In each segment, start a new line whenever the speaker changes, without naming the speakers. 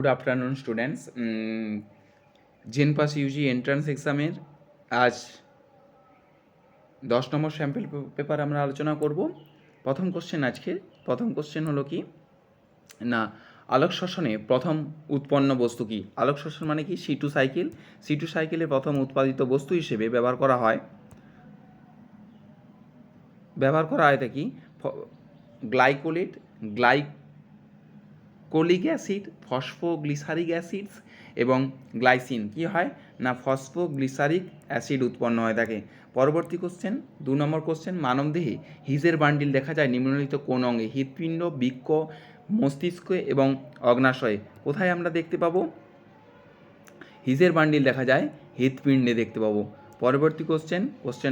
Good afternoon students. JENPAS UG entrance এক্সামের আজ 10 নম্বর sample paper আমরা আলোচনা করব। প্রথম কোশ্চেন হলো কি না, আলোক শোষণে প্রথম উৎপন্ন বস্তু কি? আলোক শোষণ মানে কি? C2 cycle. C2 সাইকেলের প্রথম উৎপাদিত বস্তু হিসেবে ব্যবহার করা হয় কি গ্লাইকোলিট, গ্লাইকোলিক অ্যাসিড, ফসফোগ্লিসারিক অ্যাসিডস এবং গ্লাইসিন। কি হয় না, ফসফোগ্লিসারিক অ্যাসিড উৎপন্ন হয় থাকে। পরবর্তী কোশ্চেন 2 নম্বর কোশ্চেন, মানবদেহে হিজের বান্ডিল দেখা যায় নিম্নলিখিত কোন অঙ্গে? হৃৎপিণ্ড, বৃক্ক, মস্তিষ্ক এবং অগ্নাশয়ে। কোথায় আমরা দেখতে পাবো হিজের বান্ডিল? দেখা যায় হৃৎপিণ্ডে দেখতে পাবো। পরবর্তী কোশ্চেন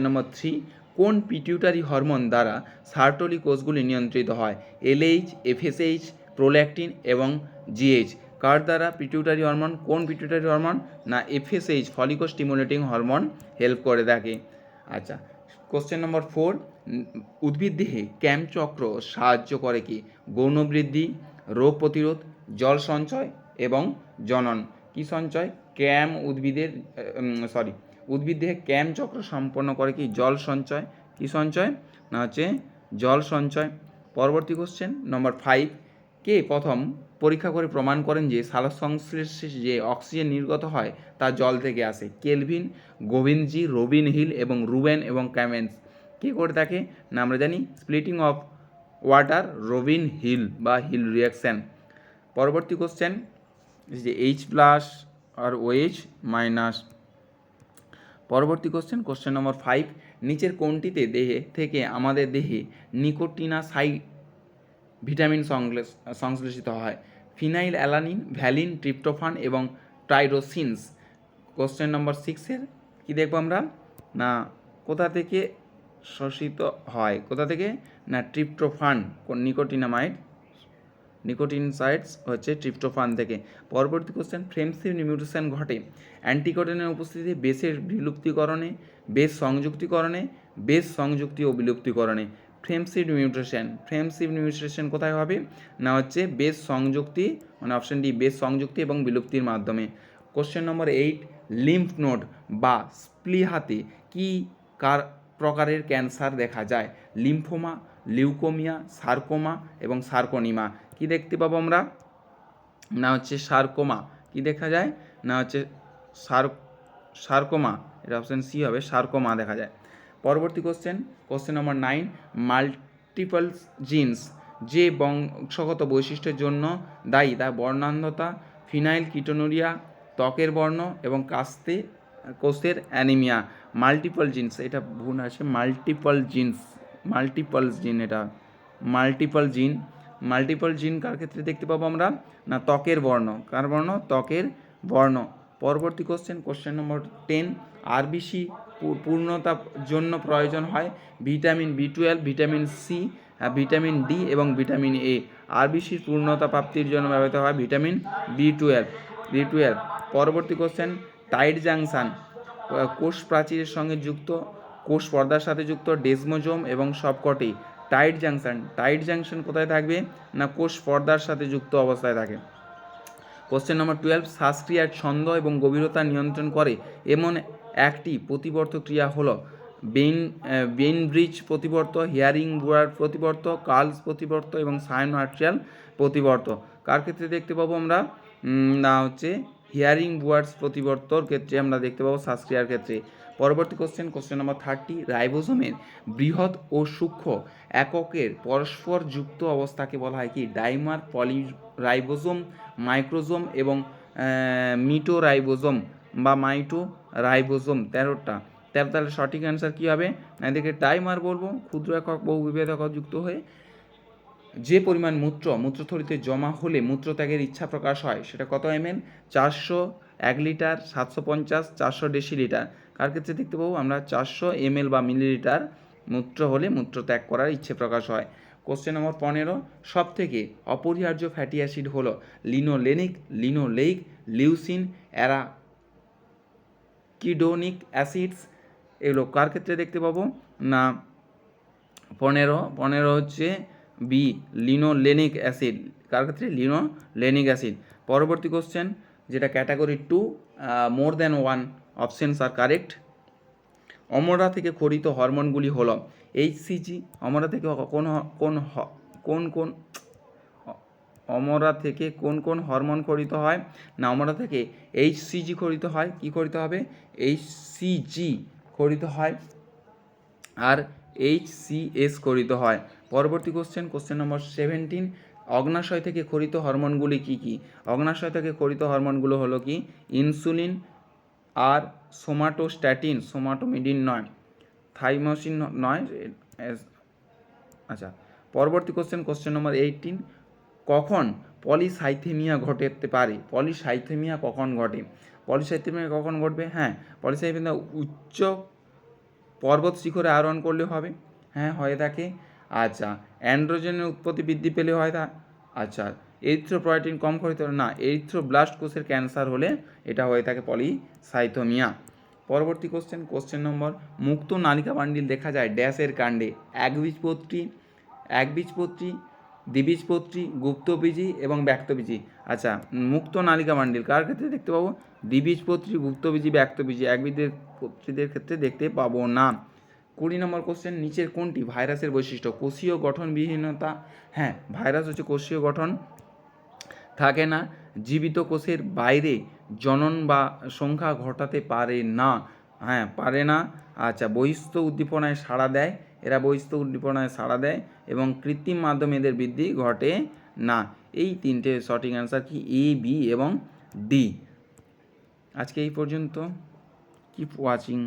নম্বর 3, কোন পিটিউটারি হরমোন দ্বারা সার্টোলি কোষগুলি নিয়ন্ত্রিত হয়? LH, FSH, প্রোল্যাকটিন এবং GH। কার দ্বারা পিটিউটারি হরমোন? কোন পিটিউটারি হরমোন? না FSH, ফলিকো স্টিমুলেটিং হরমোন হেল্প করে থাকে। আচ্ছা, কোশ্চেন নম্বর 4, উদ্ভিদ দেহে ক্যাম চক্র সাহায্য করে কি? গৌণ বৃদ্ধি, রোগ প্রতিরোধ, জল সঞ্চয় এবং জনন। কি সঞ্চয়? উদ্ভিদ দেহে ক্যাম চক্র সম্পন্ন করে কি? জল সঞ্চয়। কি সঞ্চয়? না হচ্ছে জল সঞ্চয়। পরবর্তী কোশ্চেন নম্বর 5, কে প্রথম পরীক্ষা করে প্রমাণ করেন যে সালোক সংশ্লেষে যে অক্সিজেন নির্গত হয় তা জল থেকে আসে? কেলভিন, গোবিন্দজি, রবিন হিল এবং রুবেন এবং ক্যামেন্স। কে করে থাকে না আমরা জানি splitting of water, Robin Hill বা হিল রিয়াকশান। পরবর্তী কোশ্চেন যে H+ আর OH মাইনাস। পরবর্তী কোশ্চেন নম্বর 5, নিচের কোনটিতে দেহে থেকে আমাদের দেহে নিকোটিনাসাইড ভিটামিন সংশ্লেষিত হয়? ফিনাইল অ্যালানিন, ভ্যালিন, ট্রিপ্টোফান এবং টাইরোসিনস। কোশ্চেন নম্বর 6-এর কী দেখবো আমরা না কোথা থেকে শোষিত হয়? কোথা থেকে না ট্রিপ্টোফান, নিকোটিনসাইডস হচ্ছে ট্রিপ্টোফান থেকে। পরবর্তী কোশ্চেন, ফ্রেমশিপ মিউটেশন ঘটে অ্যান্টিকোডনের উপস্থিতিতে বেসের বিলুপ্তিকরণে, বেস সংযুক্তিকরণে, বেস সংযুক্তি ও বিলুপ্তিকরণে। ফ্রেমশিপ মিউটেশন কোথায় হবে না হচ্ছে বেস সংযুক্তি, মানে অপশন ডি, বেস সংযুক্তি এবং বিলুপ্তির মাধ্যমে। কোশ্চেন নম্বর 8, লিম্ফ নোড বা স্প্লিহাতে কি প্রকারের ক্যান্সার দেখা যায়? লিম্ফোমা, লিউকোমিয়া, সার্কোমা এবং সার্কোনিমা। কি দেখতে পাবো আমরা না হচ্ছে সার্কোমা। কি দেখা যায় না হচ্ছে সার্কোমা। এটা অপশন সি হবে, সার্কোমা দেখা যায়। পরবর্তী কোশ্চেন নম্বর 9, মাল্টিপল জিনস যে বংশগত বৈশিষ্ট্যের জন্য দায়ী তা বর্ণান্ধতা, ফিনাইল কিটোনুরিয়া, ত্বকের বর্ণ এবং কোষের অ্যানিমিয়া। মাল্টিপল জিনস, এটা ভুল আছে, মাল্টিপল জিন কার ক্ষেত্রে দেখতে পাবো আমরা না ত্বকের বর্ণ। কার বর্ণ? ত্বকের বর্ণ। পরবর্তী কোশ্চেন নম্বর 10, আরবিসি পূর্ণতার জন্য প্রয়োজন হয় vitamin B12, vitamin C, vitamin D এবং ভিটামিন এ। আরবিসির পূর্ণতা প্রাপ্তির জন্য ব্যবহৃত হয় ভিটামিন B12। পরবর্তী কোশ্চেন, টাইট জাংশন কোষ প্রাচীরের সঙ্গে যুক্ত, কোষ পর্দার সাথে যুক্ত ডেসমোজোম এবং সবকটি। টাইট জাংশন কোথায় থাকবে না কোষ পর্দার সাথে যুক্ত অবস্থায় থাকে। কোশ্চেন নম্বর 12, শ্বাসক্রিয়ার ছন্দ এবং গভীরতা নিয়ন্ত্রণ করে এমন একটি প্রতিবর্ত ক্রিয়া হলো বেইনব্রিজ প্রতিবর্ত, হিয়ারিং বুয়ার প্রতিবর্ত, কার্লস প্রতিবর্ত এবং সাইনো আর্ট্রিয়াল প্রতিবর্ত। কার ক্ষেত্রে দেখতে পাবো আমরা না হচ্ছে হিয়ারিং বুয়ার্স প্রতিবর্তর ক্ষেত্রে আমরা দেখতে পাবো শ্বাসক্রিয়ার ক্ষেত্রে। পরবর্তী কোশ্চেন নম্বর 30, রাইবোজোমের বৃহৎ ও সূক্ষ্ম এককের পরস্পর যুক্ত অবস্থাকে বলা হয় কি? ডাইমার, পলিরাইবোজোম, মাইক্রোজোম এবং মিটোরাইবোজোম বা মাইটোরাইবোজোম। 13টা। তাহলে সঠিক অ্যান্সার কী হবে না এদিকে ডাইমার বলবো, ক্ষুদ্র একক বহু বিভেদ একক যুক্ত হয়ে যে পরিমাণ মূত্রথলিতে জমা হলে মূত্রত্যাগের ইচ্ছা প্রকাশ হয় সেটা কত ml? 400, 1 litre, 750, 400 decilitre. কার ক্ষেত্রে দেখতে পাবো আমরা 400 ml বা মিলিলিটার মূত্র হলে মূত্রত্যাগ করার ইচ্ছে প্রকাশ হয়। কোশ্চেন নম্বর 15, সব থেকে অপরিহার্য ফ্যাটি অ্যাসিড হলো লিনোলেইক, লিউসিন, অ্যারাকিডোনিক অ্যাসিডস। এগুলো কার ক্ষেত্রে দেখতে পাবো না 15 হচ্ছে বি, লিনোলেনিক অ্যাসিড। কার ক্ষেত্রে? Linolenic acid. পরবর্তী কোশ্চেন, যেটা category 2, more than one options are correct. অমরা থেকে খরিত হরমোনগুলি হলো এইচসিজি। অমরা থেকে অমরা থেকে কোন কোন হরমোন খরিত হয়? না, অমরা থেকে এইচসিজি খরিত হয়। কি খরিত হবে? এইচসিজি খরিত হয়, আর এইচসিএস খরিত হয়। পরবর্তী কোশ্চেন নম্বর 17, অগ্নাশয় থেকে খরিত হরমোনগুলি কি কি? অগ্নাশয় থেকে খরিত হরমোনগুলো হলো কি? ইনসুলিন আর সোমাটোস্ট্যাটিন, সোমাটোমিডিন নয়, থাইমোসিন নয়। আচ্ছা, পরবর্তী কোশ্চেন নম্বর 18, কখন পলিসাইথেমিয়া ঘটতে পারে? পলিসাইথেমিয়া কখন ঘটে? পলিসাইথেমিয়া কখন ঘটবে? হ্যাঁ, পলিসাইথেমিয়া উচ্চ পর্বত শিখরে আরোহণ করলে হবে। হ্যাঁ, হয়ে থাকে। আচ্ছা, অ্যান্ড্রোজেনের উৎপত্তি বৃদ্ধি পেলে হয় তা। আচ্ছা, এরিথ্রোপয়েটিন কম খরিত হলে না, এরিথ্রোব্লাস্ট কোষের ক্যান্সার হলে এটা হয়ে থাকে পলিসাইথেমিয়া। পরবর্তী কোশ্চেন নম্বর, মুক্ত নালিকা বান্ডিল দেখা যায় ড্যাশের কাণ্ডে? একবীজপত্রী, দ্বিবীজপত্রী, গুপ্তবীজী এবং ব্যক্তবীজী। আচ্ছা, মুক্ত নালিকা বান্ডিল কার ক্ষেত্রে দেখতে পাবো? দ্বিবীজপত্রী, গুপ্তবীজী, ব্যক্তবীজী। একবীজের পত্রীদের ক্ষেত্রে দেখতে পাবো না। 20 নম্বর কোশ্চেন, নিচের কোনটি ভাইরাসের বৈশিষ্ট্য? কোষীয় গঠনবিহীনতা। হ্যাঁ, ভাইরাস হচ্ছে কোষীয় গঠন থাকে না, জীবিত কোষের বাইরে জনন বা সংখ্যা ঘটাতে পারে না। হ্যাঁ, পারে না। আচ্ছা, বহিস্থ উদ্দীপনায় সাড়া দেয়, এরা বহিস্থ উদ্দীপনায় সাড়া দেয় এবং কৃত্রিম মাধ্যমে এদের বৃদ্ধি ঘটে না। এই তিনটে সঠিক অ্যান্সার কি? এ, বি এবং ডি। আজকে এই পর্যন্ত। Keep watching.